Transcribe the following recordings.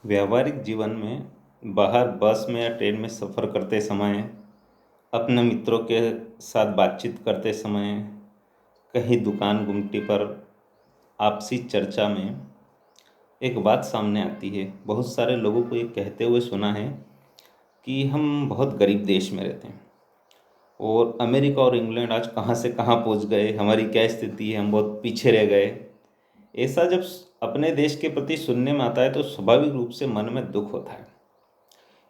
व्यावहारिक जीवन में बाहर बस में या ट्रेन में सफ़र करते समय, अपने मित्रों के साथ बातचीत करते समय, कहीं दुकान गुमटी पर आपसी चर्चा में एक बात सामने आती है। बहुत सारे लोगों को ये कहते हुए सुना है कि हम बहुत गरीब देश में रहते हैं और अमेरिका और इंग्लैंड आज कहाँ से कहाँ पहुँच गए, हमारी क्या स्थिति है, हम बहुत पीछे रह गए। ऐसा जब अपने देश के प्रति सुनने में आता है तो स्वाभाविक रूप से मन में दुख होता है।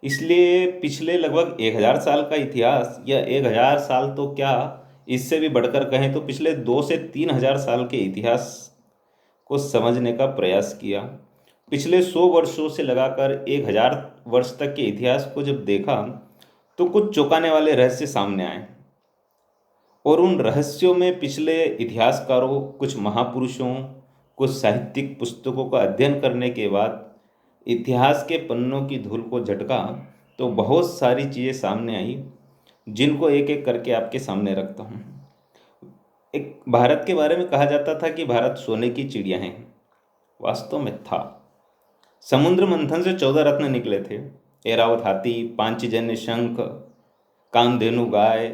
इसलिए पिछले लगभग 1000 साल का इतिहास, या 1000 साल तो क्या, इससे भी बढ़कर कहें तो पिछले 2 से 3000 साल के इतिहास को समझने का प्रयास किया। पिछले 100 वर्षों से लगाकर 1000 वर्ष तक के इतिहास को जब देखा तो कुछ चौंकाने वाले रहस्य सामने आए। और उन रहस्यों में पिछले इतिहासकारों, कुछ महापुरुषों, कुछ साहित्यिक पुस्तकों का अध्ययन करने के बाद इतिहास के पन्नों की धूल को झटका तो बहुत सारी चीज़ें सामने आई, जिनको एक एक करके आपके सामने रखता हूँ। एक भारत के बारे में कहा जाता था कि भारत सोने की चिड़िया है। वास्तव में था। समुद्र मंथन से 14 रत्न निकले थे। ऐरावत हाथी, पांचजन्य शंख, कामधेनु गाय,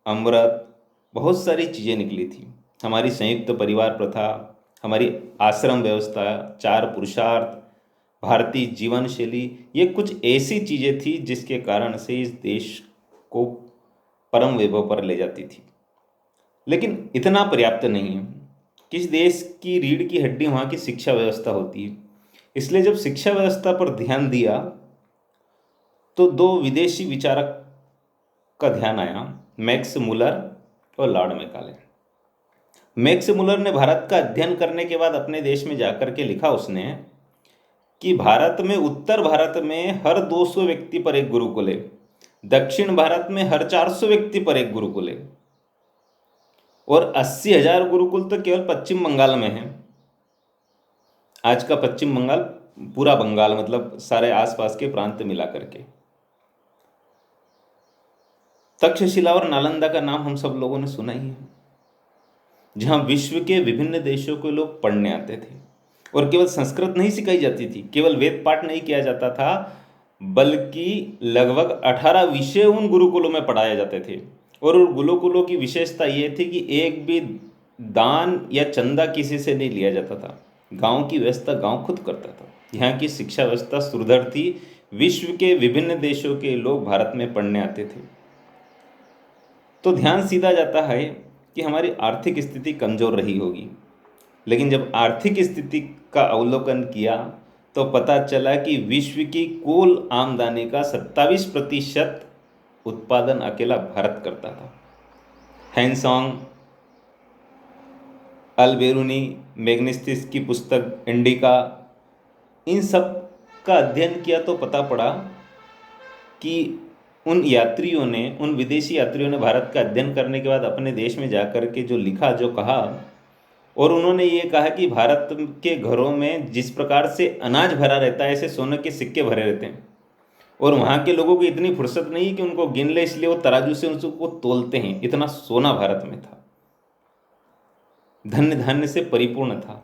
अमृत, बहुत सारी चीज़ें निकली थी। हमारी संयुक्त परिवार प्रथा, हमारी आश्रम व्यवस्था, 4 पुरुषार्थ, भारतीय जीवन शैली, ये कुछ ऐसी चीज़ें थी जिसके कारण से इस देश को परम वैभव पर ले जाती थी। लेकिन इतना पर्याप्त नहीं है। किस देश की रीढ़ की हड्डी वहाँ की शिक्षा व्यवस्था होती है। इसलिए जब शिक्षा व्यवस्था पर ध्यान दिया तो दो विदेशी विचारक का ध्यान आया, मैक्स मुलर और लॉर्ड मैकाले। मैक्स मुलर ने भारत का अध्ययन करने के बाद अपने देश में जाकर के लिखा उसने कि भारत में, उत्तर भारत में हर 200 व्यक्ति पर एक गुरुकुल है, दक्षिण भारत में हर 400 व्यक्ति पर एक गुरुकुल है, और 80,000 गुरुकुल तो केवल पश्चिम बंगाल में है। आज का पश्चिम बंगाल, पूरा बंगाल, मतलब सारे आसपास के प्रांत मिला करके। तक्षशिला और नालंदा का नाम हम सब लोगों ने सुना ही है, जहां विश्व के विभिन्न देशों के लोग पढ़ने आते थे। और केवल संस्कृत नहीं सिखाई जाती थी, केवल वेद पाठ नहीं किया जाता था, बल्कि लगभग 18 विषय उन गुरुकुलों में पढ़ाए जाते थे। और उन गुरुकुलों की विशेषता ये थी कि एक भी दान या चंदा किसी से नहीं लिया जाता था। गांव की व्यवस्था गांव खुद करता था। यहाँ की शिक्षा व्यवस्था सुदृढ़ थी। विश्व के विभिन्न देशों के लोग भारत में पढ़ने आते थे। तो ध्यान सीधा जाता है कि हमारी आर्थिक स्थिति कमजोर रही होगी। लेकिन जब आर्थिक स्थिति का अवलोकन किया तो पता चला कि विश्व की कुल आमदनी का 27% उत्पादन अकेला भारत करता था। हैंसोंग, अल्बेरूनी, मैग्नेस्टिस की पुस्तक इंडिका, इन सब का अध्ययन किया तो पता पड़ा कि उन यात्रियों ने, उन विदेशी यात्रियों ने भारत का अध्ययन करने के बाद अपने देश में जाकर के जो लिखा, जो कहा, और उन्होंने ये कहा कि भारत के घरों में जिस प्रकार से अनाज भरा रहता है, ऐसे सोने के सिक्के भरे रहते हैं। और वहाँ के लोगों की इतनी फुर्सत नहीं कि उनको गिन ले, इसलिए वो तराजू से उसको तोलते हैं। इतना सोना भारत में था, धन्य धान्य से परिपूर्ण था।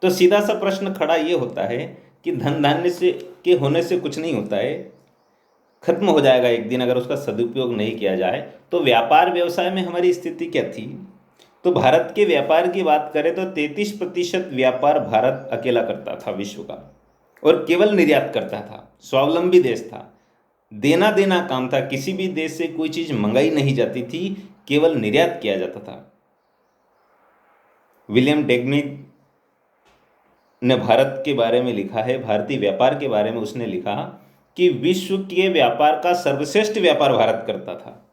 तो सीधा सा प्रश्न खड़ा ये होता है कि धन धान्य से के होने से कुछ नहीं होता है, खत्म हो जाएगा एक दिन अगर उसका सदुपयोग नहीं किया जाए। तो व्यापार व्यवसाय में हमारी स्थिति क्या थी? तो भारत के व्यापार की बात करें तो 33% व्यापार भारत अकेला करता था विश्व का, और केवल निर्यात करता था। स्वावलंबी देश था, देना देना काम था। किसी भी देश से कोई चीज मंगाई नहीं जाती थी, केवल निर्यात किया जाता था। विलियम डैग्निग ने भारत के बारे में लिखा है, भारतीय व्यापार के बारे में उसने लिखा कि विश्व के व्यापार का सर्वश्रेष्ठ व्यापार भारत करता था।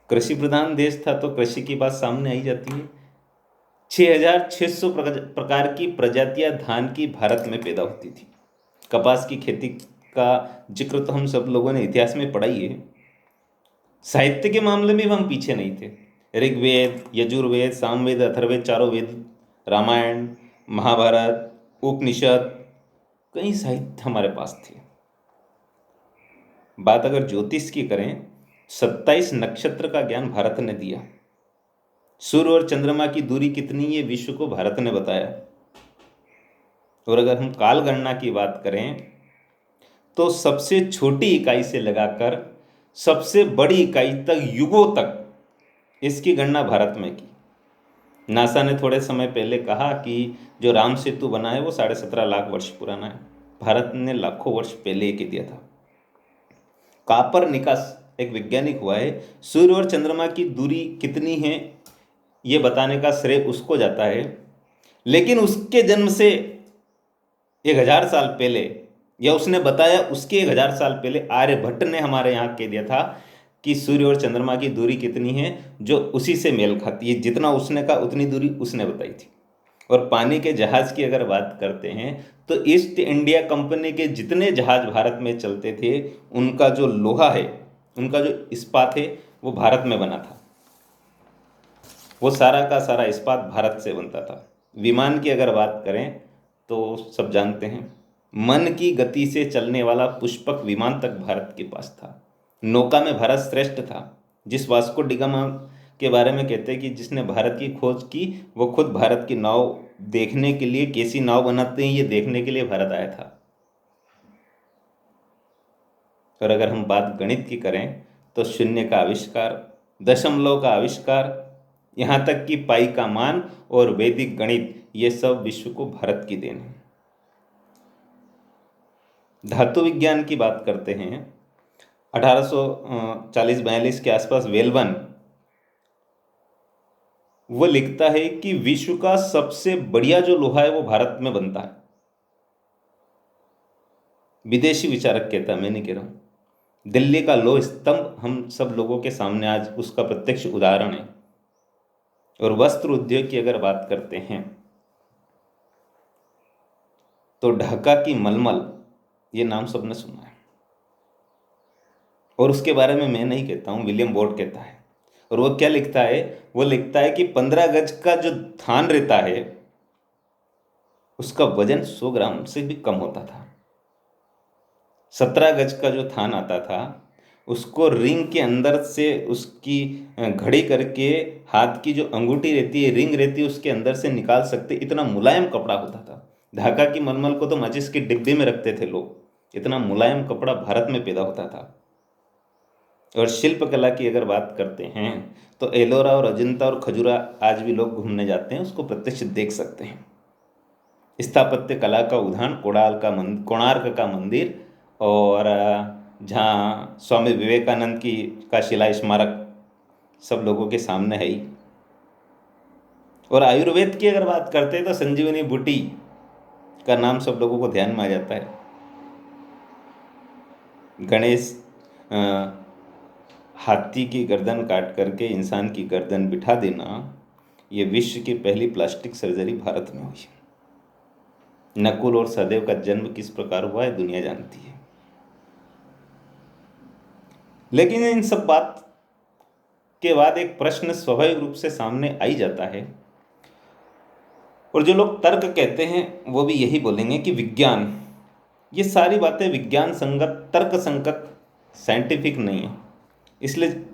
कृषि प्रधान देश था तो कृषि की बात सामने आई जाती है। 6,600 प्रकार की प्रजातियां धान की भारत में पैदा होती थी। कपास की खेती का जिक्र तो हम सब लोगों ने इतिहास में पढ़ा ही है। साहित्य के मामले में भी हम पीछे नहीं थे। ऋग्वेद, यजुर्वेद, सामवेद, अथर्ववेद, चारों वेद, रामायण, महाभारत, उपनिषद, कई साहित्य हमारे पास थे। बात अगर ज्योतिष की करें, 27 नक्षत्र का ज्ञान भारत ने दिया। सूर्य और चंद्रमा की दूरी कितनी है, विश्व को भारत ने बताया। और अगर हम काल गणना की बात करें तो सबसे छोटी इकाई से लगाकर सबसे बड़ी इकाई तक, युगों तक इसकी गणना भारत में की। नासा ने थोड़े समय पहले कहा कि जो राम सेतु बना है वो 17.5 लाख वर्ष पुराना है। भारत ने लाखों वर्ष पहले ही दिया था। कापरनिकस एक वैज्ञानिक हुआ है, सूर्य और चंद्रमा की दूरी कितनी है ये बताने का श्रेय उसको जाता है, लेकिन उसके जन्म से 1000 साल पहले, या उसने बताया उसके 1000 साल पहले आर्यभट्ट ने हमारे यहाँ कह दिया था कि सूर्य और चंद्रमा की दूरी कितनी है, जो उसी से मेल खाती है। जितना उसने कहा उतनी दूरी उसने बताई थी। और पानी के जहाज की अगर बात करते हैं तो ईस्ट इंडिया कंपनी के जितने जहाज भारत में चलते थे, उनका जो लोहा है, उनका जो इस्पात है, वो भारत में बना था। वो सारा का सारा इस्पात भारत से बनता था। विमान की अगर बात करें तो सब जानते हैं, मन की गति से चलने वाला पुष्पक विमान तक भारत के पास था। नौका में भारत श्रेष्ठ था। जिस वास्को डिगामा के बारे में कहते हैं कि जिसने भारत की खोज की, वो खुद भारत की नाव देखने के लिए, कैसी नाव बनाते हैं ये देखने के लिए भारत आया था। और अगर हम बात गणित की करें तो शून्य का आविष्कार, दशमलव का आविष्कार, यहाँ तक कि पाई का मान और वैदिक गणित, ये सब विश्व को भारत की देन है। धातु विज्ञान की बात करते हैं, 1840-42 के आसपास वेलवन वो लिखता है कि विश्व का सबसे बढ़िया जो लोहा है वो भारत में बनता है। विदेशी विचारक कहता है, मैं नहीं कह रहा हूं। दिल्ली का लौह स्तंभ हम सब लोगों के सामने आज उसका प्रत्यक्ष उदाहरण है। और वस्त्र उद्योग की अगर बात करते हैं तो ढाका की मलमल, ये नाम सबने सुना है। और उसके बारे में मैं नहीं कहता हूं, विलियम बोर्ड कहता है। और वो क्या लिखता है, वो लिखता है कि 15 गज का जो थान रहता है उसका वजन 100 ग्राम से भी कम होता था। 17 गज का जो थान आता था उसको रिंग के अंदर से उसकी घड़ी करके हाथ की जो अंगूठी रहती है, रिंग रहती है, उसके अंदर से निकाल सकते, इतना मुलायम कपड़ा होता था। ढाका की मलमल को तो माचिस के डिब्बे में रखते थे लोग, इतना मुलायम कपड़ा भारत में पैदा होता था। और शिल्पकला की अगर बात करते हैं तो एलोरा और अजंता और खजुरा आज भी लोग घूमने जाते हैं, उसको प्रत्यक्ष देख सकते हैं। स्थापत्य कला का उदाहरण कोणार्क का मंदिर, और जहाँ स्वामी विवेकानंद की का शिला स्मारक सब लोगों के सामने है ही। और आयुर्वेद की अगर बात करते हैं तो संजीवनी बूटी का नाम सब लोगों को ध्यान में आ जाता है। गणेश हाथी की गर्दन काट करके इंसान की गर्दन बिठा देना, ये विश्व की पहली प्लास्टिक सर्जरी भारत में हुई। नकुल और सहदेव का जन्म किस प्रकार हुआ है दुनिया जानती है। लेकिन इन सब बात के बाद एक प्रश्न स्वाभाविक रूप से सामने आ ही जाता है, और जो लोग तर्क कहते हैं वो भी यही बोलेंगे कि विज्ञान, ये सारी बातें विज्ञान संगत, तर्क संगत, साइंटिफिक नहीं है। इसलिए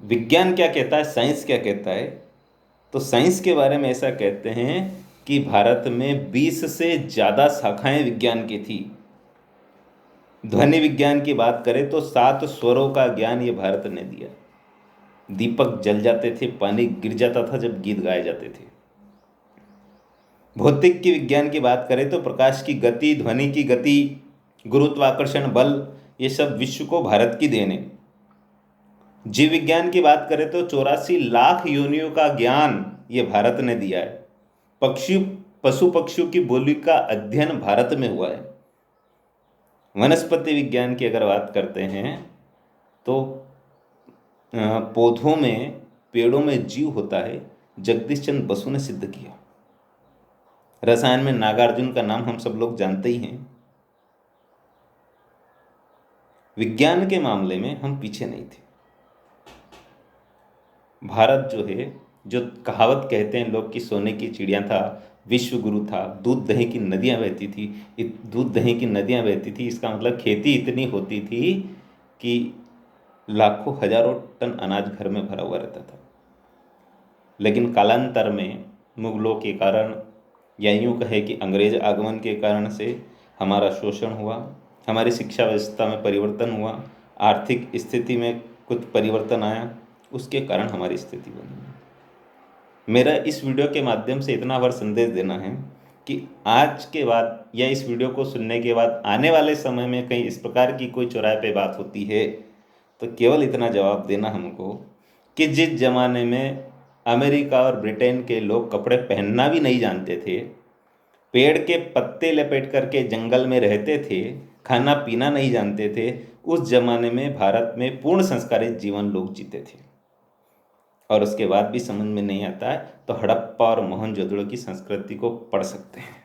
विज्ञान क्या कहता है, साइंस क्या कहता है, तो साइंस के बारे में ऐसा कहते हैं कि भारत में 20 से ज़्यादा शाखाएं विज्ञान की थी। ध्वनि विज्ञान की बात करें तो 7 स्वरों का ज्ञान ये भारत ने दिया। दीपक जल जाते थे, पानी गिर जाता था जब गीत गाए जाते थे। भौतिक की विज्ञान की बात करें तो प्रकाश की गति, ध्वनि की गति, गुरुत्वाकर्षण बल, ये सब विश्व को भारत की देन है। जीव विज्ञान की बात करें तो 84 लाख योनियों का ज्ञान ये भारत ने दिया है। पशु पक्षियों की बोली का अध्ययन भारत में हुआ है। वनस्पति विज्ञान की अगर बात करते हैं तो पौधों में, पेड़ों में जीव होता है, जगदीश चंद्र बसु ने सिद्ध किया। रसायन में नागार्जुन का नाम हम सब लोग जानते ही हैं। विज्ञान के मामले में हम पीछे नहीं थे। भारत जो है, जो कहावत कहते हैं लोग कि सोने की चिड़िया था, विश्व गुरु था, दूध दही की नदियाँ बहती थी, दूध दही की नदियाँ बहती थी, इसका मतलब खेती इतनी होती थी कि लाखों हजारों टन अनाज घर में भरा हुआ रहता था। लेकिन कालांतर में मुगलों के कारण, या यूँ कहे कि अंग्रेज आगमन के कारण से हमारा शोषण हुआ, हमारी शिक्षा व्यवस्था में परिवर्तन हुआ, आर्थिक स्थिति में कुछ परिवर्तन आया, उसके कारण हमारी स्थिति बनी है। मेरा इस वीडियो के माध्यम से इतना बार संदेश देना है कि आज के बाद या इस वीडियो को सुनने के बाद आने वाले समय में कहीं इस प्रकार की कोई चौराहे पे बात होती है तो केवल इतना जवाब देना हमको कि जिस जमाने में अमेरिका और ब्रिटेन के लोग कपड़े पहनना भी नहीं जानते थे, पेड़ के पत्ते लपेट करके जंगल में रहते थे, खाना पीना नहीं जानते थे, उस जमाने में भारत में पूर्ण संस्कारित जीवन लोग जीते थे। और उसके बाद भी समझ में नहीं आता है तो हड़प्पा और मोहनजोदड़ो की संस्कृति को पढ़ सकते हैं।